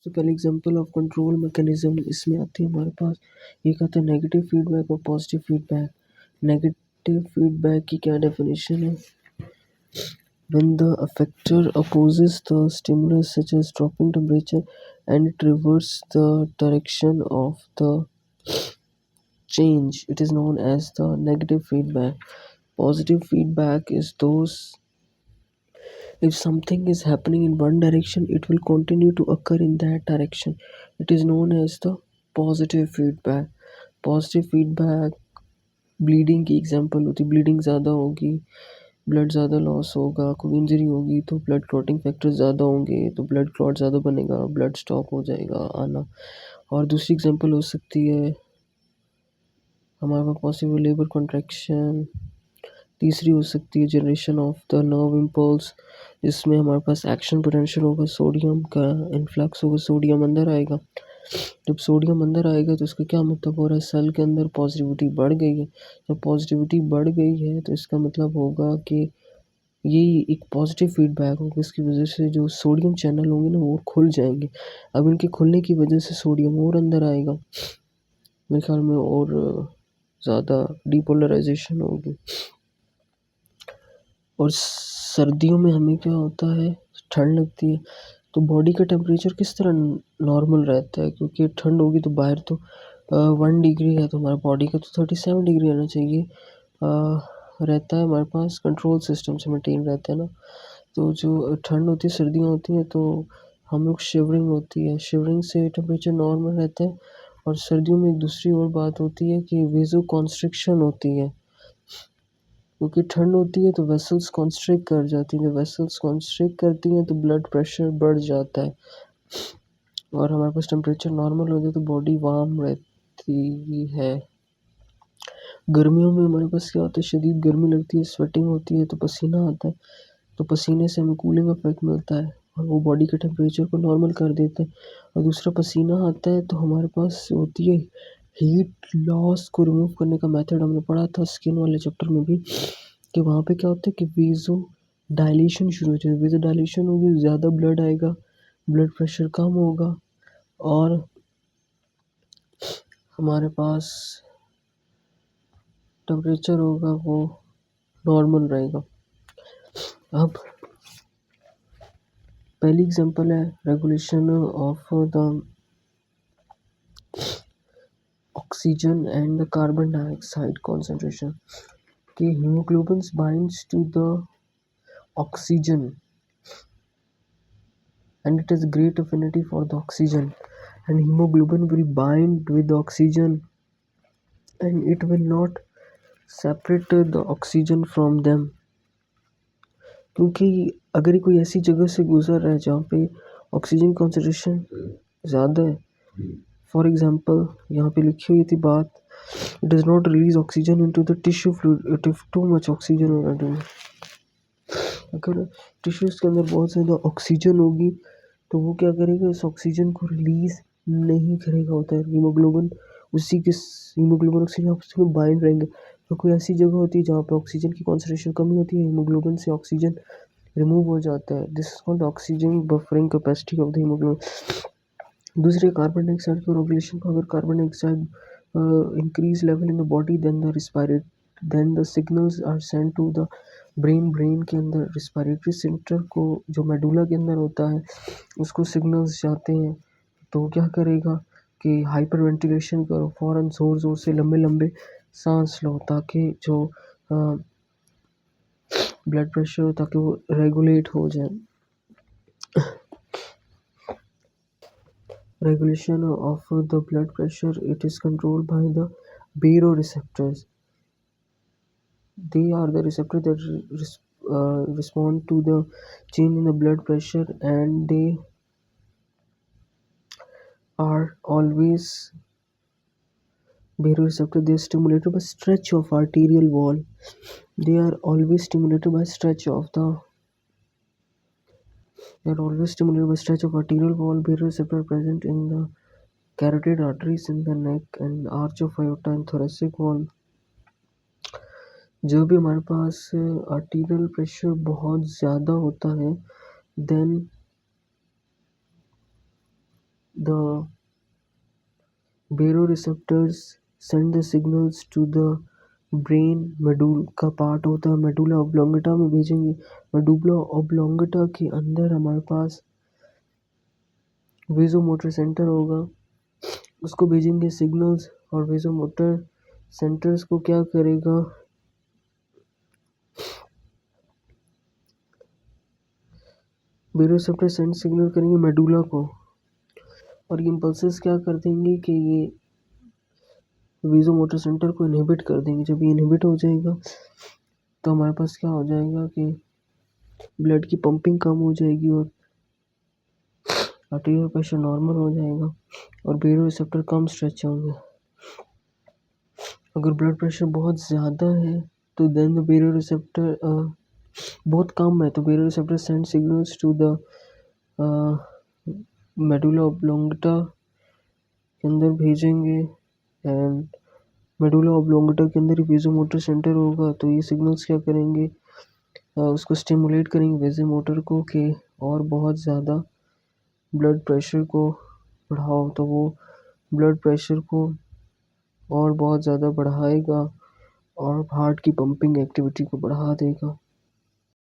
सबसे पहले example of control mechanism इसमें आती है हमारे पास। एक आता है नेगेटिव फीडबैक और पॉजिटिव फीडबैक। नेगेटिव फीडबैक की क्या डेफिनेशन है? When the affector opposes the stimulus such as dropping temperature and it reverses the direction of the change, it is known as the negative feedback. Positive feedback is those if something is happening in one direction, it will continue to occur in that direction. It is known as the positive feedback. Positive feedback bleeding की example होती है। Bleeding ज़्यादा होगी, blood ज़्यादा loss होगा, कोई injury होगी तो ब्लड क्लॉटिंग फैक्टर ज़्यादा होंगे तो ब्लड क्लॉट ज़्यादा बनेगा, ब्लड स्टॉप हो जाएगा आना। और दूसरी एग्जांपल हो सकती है हमारे पास पॉसिबल लेबर कॉन्ट्रैक्शन। तीसरी हो सकती है generation of the nerve impulse, जिसमें हमारे पास एक्शन पोटेंशियल होगा, सोडियम का इन्फ्लक्स होगा, सोडियम अंदर आएगा। जब सोडियम अंदर आएगा तो इसका क्या मतलब हो रहा है? सेल के अंदर पॉजिटिविटी बढ़ गई है। जब पॉजिटिविटी बढ़ गई है तो इसका मतलब होगा कि ये एक पॉजिटिव फीडबैक होगा। इसकी वजह से जो सोडियम चैनल होंगे ना वो खुल जाएंगे। अब इनके खुलने की वजह से सोडियम और अंदर आएगा मेरे ख्याल में, और ज़्यादा डीपोलराइजेशन होगी। और सर्दियों में हमें क्या होता है, ठंड लगती है तो बॉडी का टेम्परेचर किस तरह नॉर्मल रहता है, क्योंकि ठंड होगी तो बाहर तो 1 डिग्री है तो हमारा बॉडी का तो 37 डिग्री आना चाहिए। रहता है हमारे पास कंट्रोल सिस्टम से मेंटेन रहता है ना। तो जो ठंड होती है, सर्दियाँ होती हैं तो हम लोग शिवरिंग होती है, शिवरिंग से टेम्परेचर नॉर्मल रहता है। और सर्दियों में एक दूसरी और बात होती है कि वेज़ो कॉन्स्ट्रिक्शन होती है, क्योंकि ठंड होती है तो वेसल्स कॉन्स्ट्रिक्ट कर जाती हैं। जब वेसल्स कॉन्स्ट्रिक्ट करती हैं तो ब्लड प्रेशर बढ़ जाता है और हमारे पास टेम्परेचर नॉर्मल हो जाए तो बॉडी वार्म रहती है। गर्मियों में हमारे पास क्या होता है, शदीद गर्मी लगती है, स्वेटिंग होती है तो पसीना आता है, तो पसीने से हमें कूलिंग इफेक्ट मिलता है और वो बॉडी के टेम्परेचर को नॉर्मल कर देते हैं। और दूसरा पसीना आता है तो हमारे पास होती है हीट लॉस को रिमूव करने का मेथड, हमने पढ़ा था स्किन वाले चैप्टर में भी, कि वहाँ पे क्या होता है कि वेज़ो डायलेशन शुरू हो जाए। वेज़ो डायलेशन होगी, ज़्यादा ब्लड आएगा, ब्लड प्रेशर कम होगा और हमारे पास टेम्परेचर होगा वो नॉर्मल रहेगा। अब पहली एग्जांपल है regulation of the oxygen and the carbon dioxide concentration कि hemoglobin binds to the oxygen and it has great affinity for the oxygen, and hemoglobin will bind with the oxygen and it will not separate the oxygen from them। क्योंकि अगर ये कोई ऐसी जगह से गुजर रहा है जहाँ पे ऑक्सीजन कॉन्सेंट्रेशन ज़्यादा है, फॉर एग्जांपल यहाँ पे लिखी हुई थी बात, it does not release oxygen into the tissue fluid if too much oxygen already. अगर टिश्यूज़ के अंदर बहुत ज़्यादा ऑक्सीजन होगी तो वो क्या करेगा, इस ऑक्सीजन को रिलीज़ नहीं करेगा। होता है हीमोग्लोबिन उसी के हीमोग्लोबिन ऑक्सीजन आपस में बाइंड रहेंगे। तो कोई ऐसी जगह होती है जहाँ पे ऑक्सीजन की कॉन्सेंट्रेशन कमी होती है, हीमोग्लोबिन से ऑक्सीजन रिमूव हो जाता है। This is called oxygen buffering capacity of the haemoglobin. दूसरे कार्बन डाइऑक्साइड की रेगुलेशन को, अगर carbon dioxide increase level in the body then the signals are send to the brain के अंदर रिस्पायरेटरी सेंटर को जो मेडुला के अंदर होता है उसको सिग्नल्स जाते हैं। तो क्या करेगा कि हाइपर वेंटिलेशन करो, फ़ौरन ज़ोर ज़ोर से लंबे लंबे सांस लो ताकि जो ब्लड प्रेशर हो ताकि वो रेगुलेट हो जाए। Regulation of the blood pressure, it is controlled by the baroreceptors. They are the receptor that respond to the change in the blood pressure, and they are always baroreceptor. They are stimulated by stretch of arterial wall. They are always stimulated by stretch of the. They are always stimulated by stretch of arterial wall. Baroreceptor present in the carotid arteries in the neck and arch of aorta and thoracic wall. जब भी हमारे पास arterial pressure बहुत ज़्यादा होता है then The baroreceptors send the signals to the brain medulla का part होता है, मेडुला ऑब्लोंगेटा में भेजेंगे। मेडुला ऑब्लोंगेटा के अंदर हमारे पास वेजोमोटर सेंटर होगा, उसको भेजेंगे सिग्नल्स, और वेजोमोटर सेंटर्स को क्या करेगा, बेरोसेप्टर सेंड सिग्नल करेंगे मेडुला को, और ये इम्पल्सेस क्या कर देंगे कि ये वेजोमोटर सेंटर को इनहिबिट कर देंगे। जब ये इनहिबिट हो जाएगा तो हमारे पास क्या हो जाएगा कि ब्लड की पंपिंग कम हो जाएगी और आर्टेरियल प्रेशर नॉर्मल हो जाएगा और बेरोसेप्टर कम स्ट्रेच होंगे। अगर ब्लड प्रेशर बहुत ज़्यादा है तो देन द बेरोसेप्टर बहुत कम है तो baroreceptor send signals to the medulla oblongata के अंदर भेजेंगे, एंड मेडुला ऑब्लोंगेटा के अंदर ही वेजोमोटर सेंटर होगा, तो ये सिग्नल्स क्या करेंगे, उसको स्टिमुलेट करेंगे वेजोमोटर को कि और बहुत ज़्यादा ब्लड प्रेशर को बढ़ाओ, तो वो ब्लड प्रेशर को और बहुत ज़्यादा बढ़ाएगा और हार्ट की पंपिंग एक्टिविटी को बढ़ा देगा।